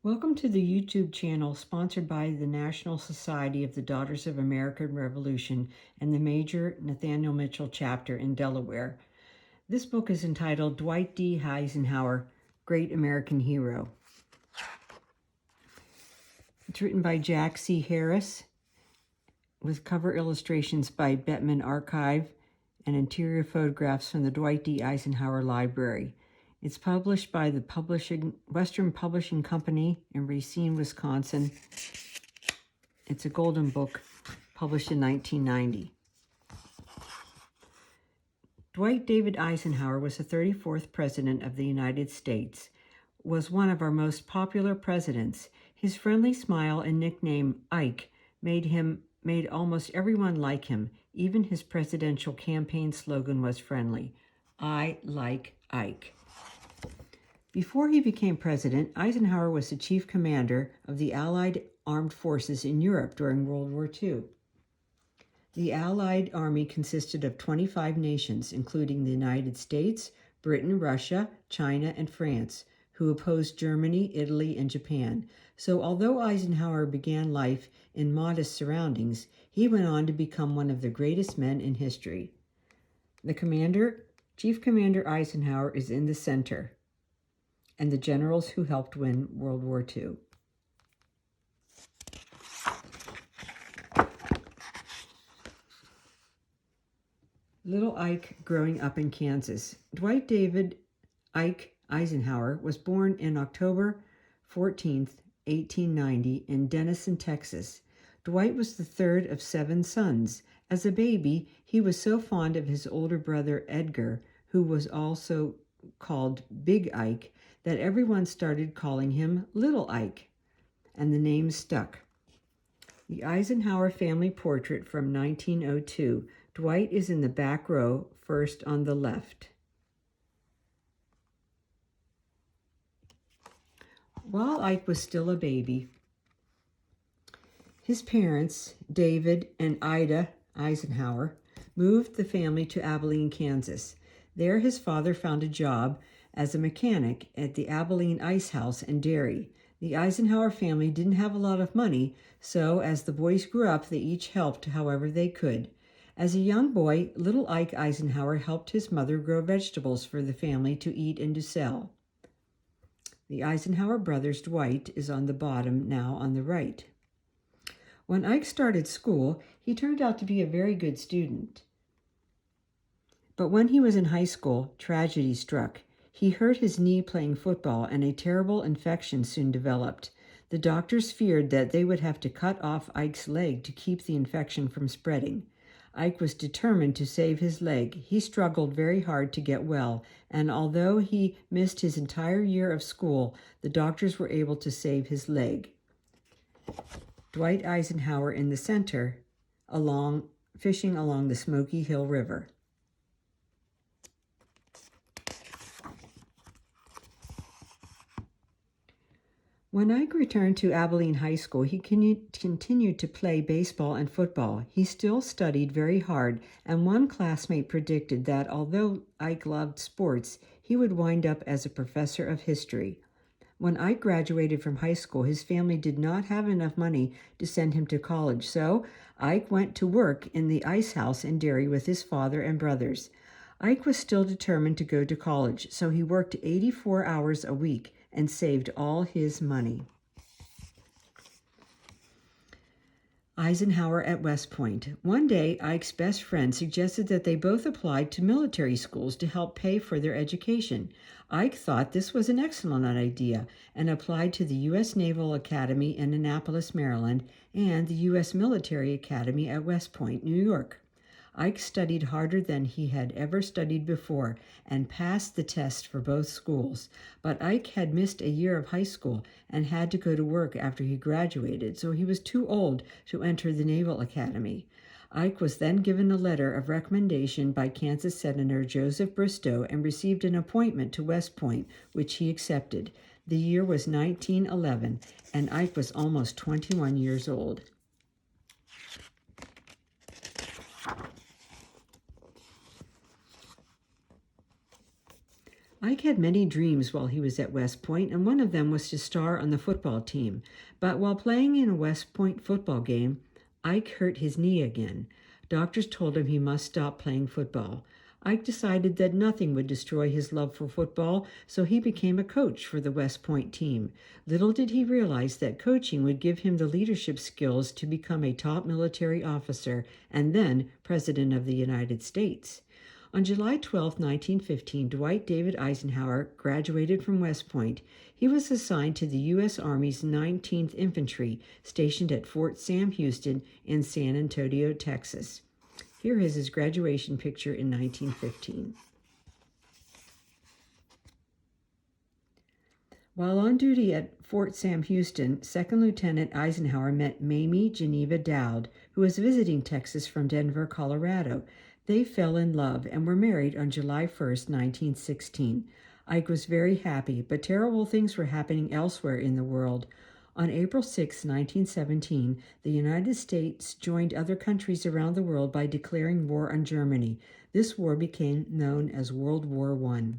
Welcome to the YouTube channel sponsored by the National Society of the Daughters of American Revolution and the Major Nathaniel Mitchell chapter in Delaware. This book is entitled Dwight D. Eisenhower, Great American Hero. It's written by Jack C. Harris with cover illustrations by Bettman Archive and interior photographs from the Dwight D. Eisenhower Library. It's published by the Western Publishing Company in Racine, Wisconsin. It's a golden book published in 1990. Dwight David Eisenhower was the 34th President of the United States, was one of our most popular presidents. His friendly smile and nickname Ike made almost everyone like him. Even his presidential campaign slogan was friendly. I like Ike. Before he became president, Eisenhower was the chief commander of the Allied armed forces in Europe during World War II. The Allied army consisted of 25 nations, including the United States, Britain, Russia, China, and France, who opposed Germany, Italy, and Japan. So although Eisenhower began life in modest surroundings, he went on to become one of the greatest men in history. The Chief Commander Eisenhower is in the center, and the generals who helped win World War II. Little Ike growing up in Kansas. Dwight David Ike Eisenhower was born on October 14th, 1890 in Denison, Texas. Dwight was the third of 7 sons. As a baby, he was so fond of his older brother Edgar, who was also called Big Ike, that everyone started calling him Little Ike, and the name stuck. The Eisenhower family portrait from 1902. Dwight is in the back row, first on the left. While Ike was still a baby, his parents, David and Ida Eisenhower, moved the family to Abilene, Kansas. There his father found a job as a mechanic at the Abilene Ice House and Dairy. The Eisenhower family didn't have a lot of money, so as the boys grew up, they each helped however they could. As a young boy, little Ike Eisenhower helped his mother grow vegetables for the family to eat and to sell. The Eisenhower brothers, Dwight, is on the bottom, now on the right. When Ike started school, he turned out to be a very good student. But when he was in high school, tragedy struck. He hurt his knee playing football, and a terrible infection soon developed. The doctors feared that they would have to cut off Ike's leg to keep the infection from spreading. Ike was determined to save his leg. He struggled very hard to get well, and although he missed his entire year of school, the doctors were able to save his leg. Dwight Eisenhower in the center, fishing along the Smoky Hill River. When Ike returned to Abilene High School, he continued to play baseball and football. He still studied very hard, and one classmate predicted that although Ike loved sports, he would wind up as a professor of history. When Ike graduated from high school, his family did not have enough money to send him to college, so Ike went to work in the ice house and dairy with his father and brothers. Ike was still determined to go to college, so he worked 84 hours a week and saved all his money. Eisenhower at West Point. One day, Ike's best friend suggested that they both applied to military schools to help pay for their education. Ike thought this was an excellent idea and applied to the U.S. Naval Academy in Annapolis, Maryland, and the U.S. Military Academy at West Point, New York. Ike studied harder than he had ever studied before and passed the test for both schools. But Ike had missed a year of high school and had to go to work after he graduated, so he was too old to enter the Naval Academy. Ike was then given a letter of recommendation by Kansas Senator Joseph Bristow and received an appointment to West Point, which he accepted. The year was 1911, and Ike was almost 21 years old. Ike had many dreams while he was at West Point, and one of them was to star on the football team. But while playing in a West Point football game, Ike hurt his knee again. Doctors told him he must stop playing football. Ike decided that nothing would destroy his love for football, so he became a coach for the West Point team. Little did he realize that coaching would give him the leadership skills to become a top military officer and then President of the United States. On July 12, 1915, Dwight David Eisenhower graduated from West Point. He was assigned to the U.S. Army's 19th Infantry, stationed at Fort Sam Houston in San Antonio, Texas. Here is his graduation picture in 1915. While on duty at Fort Sam Houston, 2nd Lieutenant Eisenhower met Mamie Geneva Dowd, who was visiting Texas from Denver, Colorado. They fell in love and were married on July 1st, 1916. Ike was very happy, but terrible things were happening elsewhere in the world. On April 6, 1917, the United States joined other countries around the world by declaring war on Germany. This war became known as World War I.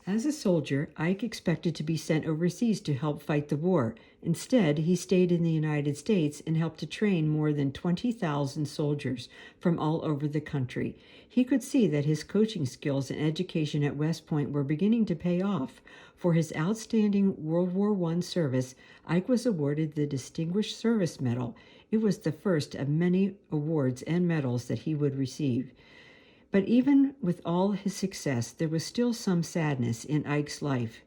As a soldier, Ike expected to be sent overseas to help fight the war. Instead, he stayed in the United States and helped to train more than 20,000 soldiers from all over the country. He could see that his coaching skills and education at West Point were beginning to pay off. For his outstanding World War I service, Ike was awarded the Distinguished Service Medal. It was the first of many awards and medals that he would receive. But even with all his success, there was still some sadness in Ike's life.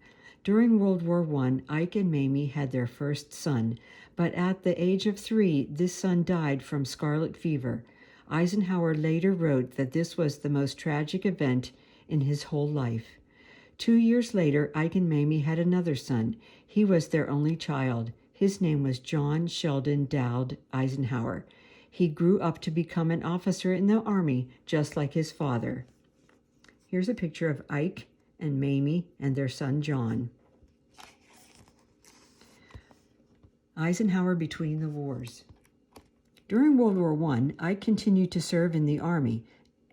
During World War I, Ike and Mamie had their first son, but at the age of 3, this son died from scarlet fever. Eisenhower later wrote that this was the most tragic event in his whole life. 2 years later, Ike and Mamie had another son. He was their only child. His name was John Sheldon Dowd Eisenhower. He grew up to become an officer in the Army, just like his father. Here's a picture of Ike and Mamie and their son John. Eisenhower between the wars. During World War I, Ike continued to serve in the Army,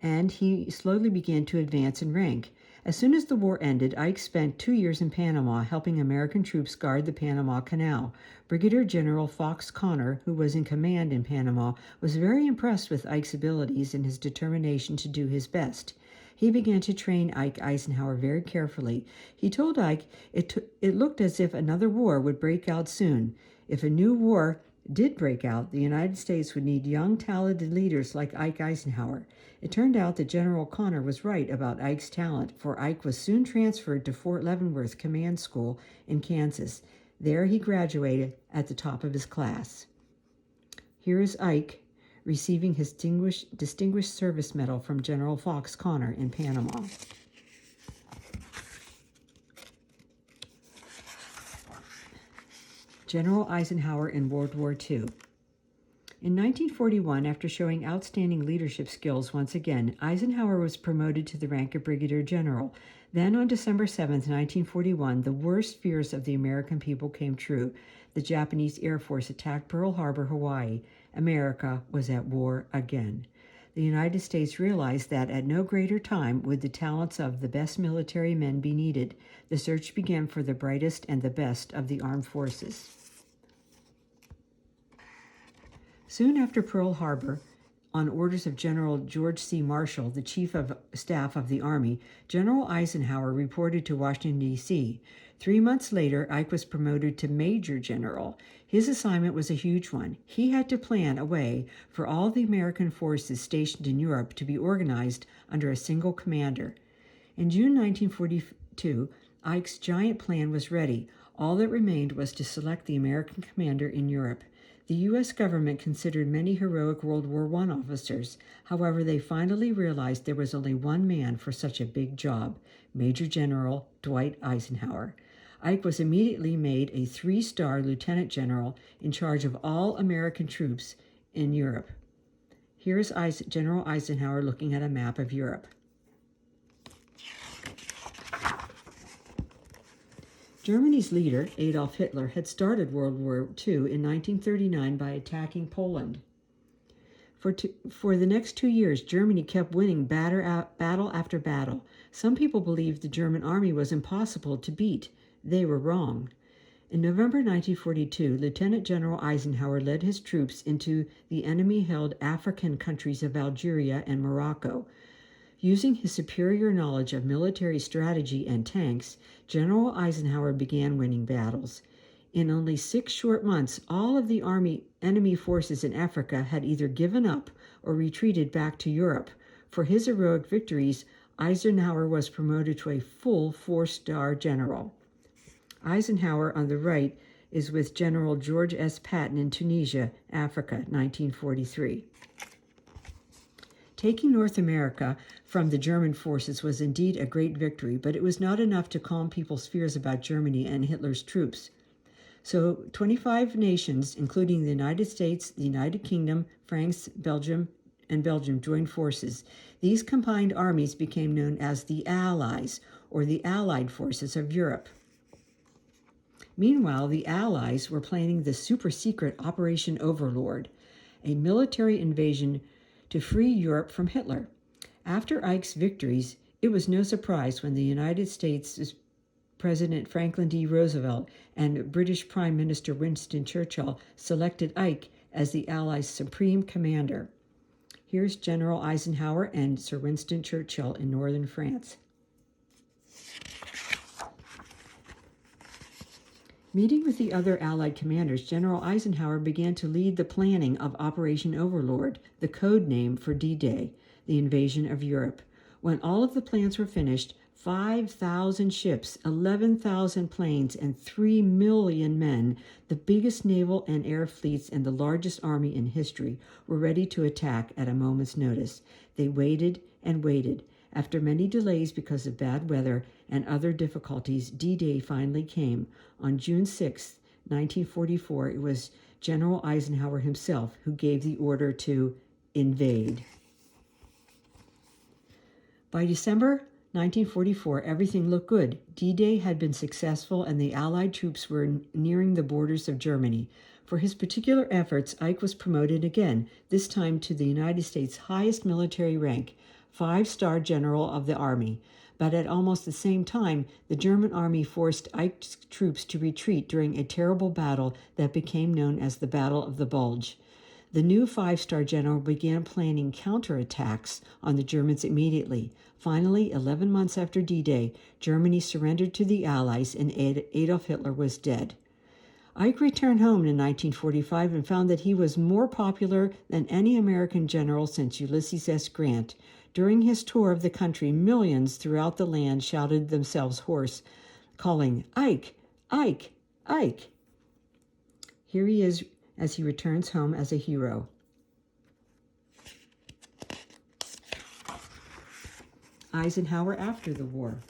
and he slowly began to advance in rank. As soon as the war ended, Ike spent 2 years in Panama helping American troops guard the Panama Canal. Brigadier General Fox Connor, who was in command in Panama, was very impressed with Ike's abilities and his determination to do his best. He began to train Ike Eisenhower very carefully. He told Ike it looked as if another war would break out soon. If a new war did break out, the United States would need young, talented leaders like Ike Eisenhower. It turned out that General Connor was right about Ike's talent, for Ike was soon transferred to Fort Leavenworth Command School in Kansas. There he graduated at the top of his class. Here is Ike receiving his Distinguished Service Medal from General Fox Connor in Panama. General Eisenhower in World War II. In 1941, after showing outstanding leadership skills once again, Eisenhower was promoted to the rank of Brigadier General. Then on December 7, 1941, the worst fears of the American people came true. The Japanese Air Force attacked Pearl Harbor, Hawaii. America was at war again. The United States realized that at no greater time would the talents of the best military men be needed. The search began for the brightest and the best of the armed forces. Soon after Pearl Harbor, on orders of General George C. Marshall, the Chief of Staff of the Army, General Eisenhower reported to Washington, D.C. 3 months later, Ike was promoted to Major General. His assignment was a huge one. He had to plan a way for all the American forces stationed in Europe to be organized under a single commander. In June 1942, Ike's giant plan was ready. All that remained was to select the American commander in Europe. The U.S. government considered many heroic World War I officers. However, they finally realized there was only one man for such a big job, Major General Dwight Eisenhower. Ike was immediately made a 3-star lieutenant general in charge of all American troops in Europe. Here is General Eisenhower looking at a map of Europe. Germany's leader, Adolf Hitler, had started World War II in 1939 by attacking Poland. For the next 2 years, Germany kept winning battle after battle. Some people believed the German army was impossible to beat. They were wrong. In November 1942, Lieutenant General Eisenhower led his troops into the enemy-held African countries of Algeria and Morocco. Using his superior knowledge of military strategy and tanks, General Eisenhower began winning battles. In only 6 short months, all of the enemy forces in Africa had either given up or retreated back to Europe. For his heroic victories, Eisenhower was promoted to a full 4-star general. Eisenhower on the right is with General George S. Patton in Tunisia, Africa, 1943. Taking North America from the German forces was indeed a great victory, but it was not enough to calm people's fears about Germany and Hitler's troops. So 25 nations, including the United States, the United Kingdom, France, Belgium joined forces. These combined armies became known as the Allies, or the Allied Forces of Europe. Meanwhile, the Allies were planning the super-secret Operation Overlord, a military invasion to free Europe from Hitler. After Ike's victories, it was no surprise when the United States President Franklin D. Roosevelt and British Prime Minister Winston Churchill selected Ike as the Allies' supreme commander. Here's General Eisenhower and Sir Winston Churchill in northern France. Meeting with the other Allied commanders, General Eisenhower began to lead the planning of Operation Overlord, the code name for D-Day, the invasion of Europe. When all of the plans were finished, 5,000 ships, 11,000 planes, and 3 million men, the biggest naval and air fleets and the largest army in history, were ready to attack at a moment's notice. They waited and waited. After many delays because of bad weather and other difficulties, D-Day finally came. On June 6, 1944, it was General Eisenhower himself who gave the order to invade. By December 1944, everything looked good. D-Day had been successful and the Allied troops were nearing the borders of Germany. For his particular efforts, Ike was promoted again, this time to the United States' highest military rank, 5-star General of the Army. But at almost the same time, the German army forced Ike's troops to retreat during a terrible battle that became known as the Battle of the Bulge. The new 5-star general began planning counterattacks on the Germans immediately. Finally, 11 months after D-Day, Germany surrendered to the Allies and Adolf Hitler was dead. Ike returned home in 1945 and found that he was more popular than any American general since Ulysses S. Grant. During his tour of the country, millions throughout the land shouted themselves hoarse, calling, "Ike! Ike! Ike!" Here he is as he returns home as a hero. Eisenhower after the war.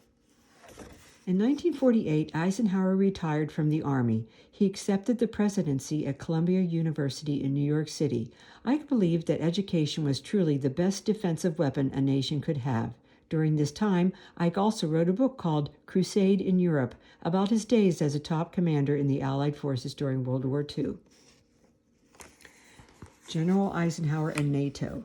In 1948, Eisenhower retired from the Army. He accepted the presidency at Columbia University in New York City. Ike believed that education was truly the best defensive weapon a nation could have. During this time, Ike also wrote a book called Crusade in Europe about his days as a top commander in the Allied forces during World War II. General Eisenhower and NATO.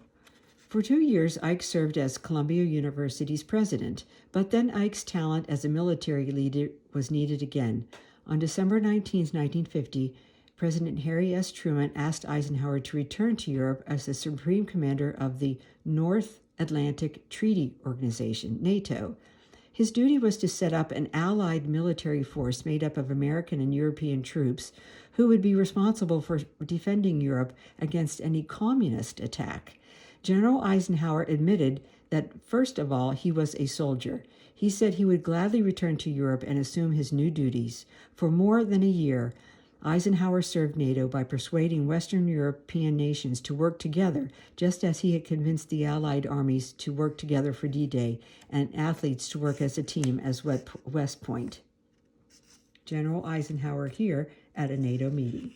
For 2 years, Ike served as Columbia University's president, but then Ike's talent as a military leader was needed again. On December 19, 1950, President Harry S. Truman asked Eisenhower to return to Europe as the supreme commander of the North Atlantic Treaty Organization, NATO. His duty was to set up an allied military force made up of American and European troops who would be responsible for defending Europe against any communist attack. General Eisenhower admitted that, first of all, he was a soldier. He said he would gladly return to Europe and assume his new duties. For more than a year, Eisenhower served NATO by persuading Western European nations to work together, just as he had convinced the Allied armies to work together for D-Day and athletes to work as a team as West Point. General Eisenhower here at a NATO meeting.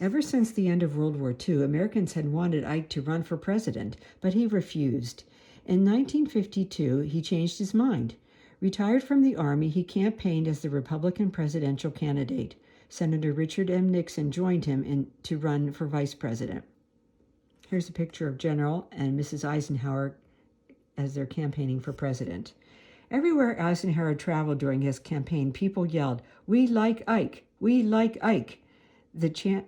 Ever since the end of World War II, Americans had wanted Ike to run for president, but he refused. In 1952, he changed his mind. Retired from the Army, he campaigned as the Republican presidential candidate. Senator Richard M. Nixon joined him to run for vice president. Here's a picture of General and Mrs. Eisenhower as they're campaigning for president. Everywhere Eisenhower traveled during his campaign, people yelled, "We like Ike! We like Ike!" The chant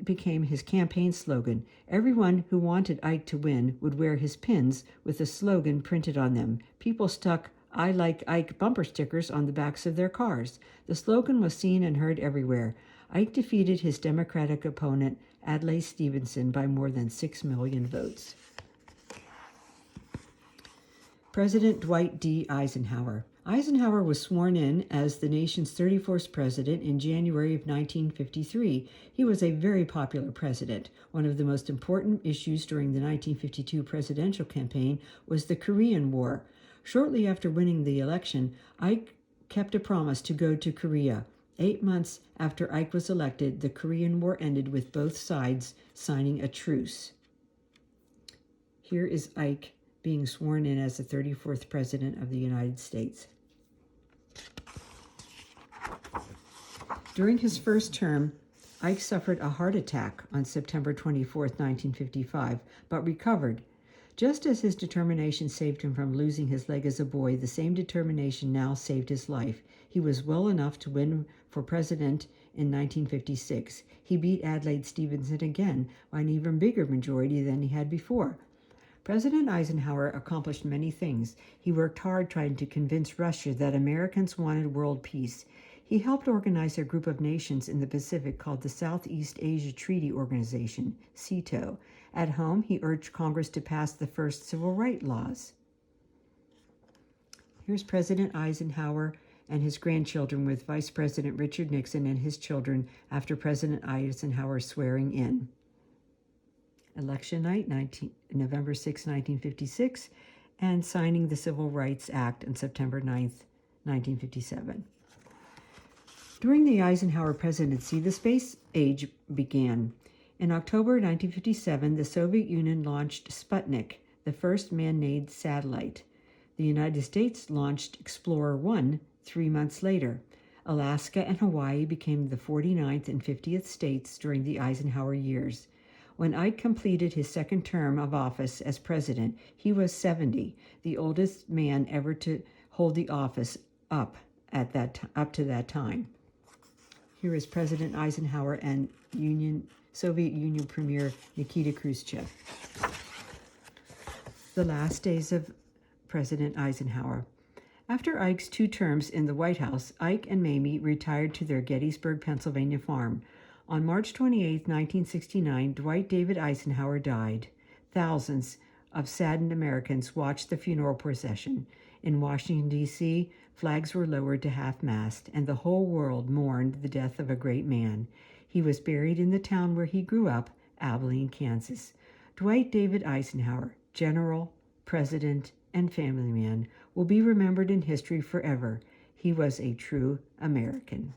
became his campaign slogan. Everyone who wanted Ike to win would wear his pins with the slogan printed on them. People stuck "I like Ike" bumper stickers on the backs of their cars. The slogan was seen and heard everywhere. Ike defeated his Democratic opponent, Adlai Stevenson, by more than 6 million votes. President Dwight D. Eisenhower. Eisenhower was sworn in as the nation's 34th president in January of 1953. He was a very popular president. One of the most important issues during the 1952 presidential campaign was the Korean War. Shortly after winning the election, Ike kept a promise to go to Korea. 8 months after Ike was elected, the Korean War ended with both sides signing a truce. Here is Ike being sworn in as the 34th President of the United States. During his first term, Ike suffered a heart attack on September 24, 1955, but recovered. Just as his determination saved him from losing his leg as a boy, the same determination now saved his life. He was well enough to win for president in 1956. He beat Adlai Stevenson again by an even bigger majority than he had before. President Eisenhower accomplished many things. He worked hard trying to convince Russia that Americans wanted world peace. He helped organize a group of nations in the Pacific called the Southeast Asia Treaty Organization, SEATO. At home, he urged Congress to pass the first civil rights laws. Here's President Eisenhower and his grandchildren with Vice President Richard Nixon and his children after President Eisenhower's swearing in. Election night, November 6, 1956, and signing the Civil Rights Act on September 9, 1957. During the Eisenhower presidency, the space age began. In October 1957, the Soviet Union launched Sputnik, the first man-made satellite. The United States launched Explorer 1 3 months later. Alaska and Hawaii became the 49th and 50th states during the Eisenhower years. When Ike completed his second term of office as president, he was 70, the oldest man ever to hold the office up to that time. Here is President Eisenhower and Soviet Union Premier Nikita Khrushchev. The last days of President Eisenhower. After Ike's 2 terms in the White House, Ike and Mamie retired to their Gettysburg, Pennsylvania farm. On March 28, 1969, Dwight David Eisenhower died. Thousands of saddened Americans watched the funeral procession. In Washington, D.C., flags were lowered to half-mast, and the whole world mourned the death of a great man. He was buried in the town where he grew up, Abilene, Kansas. Dwight David Eisenhower, general, president, and family man, will be remembered in history forever. He was a true American.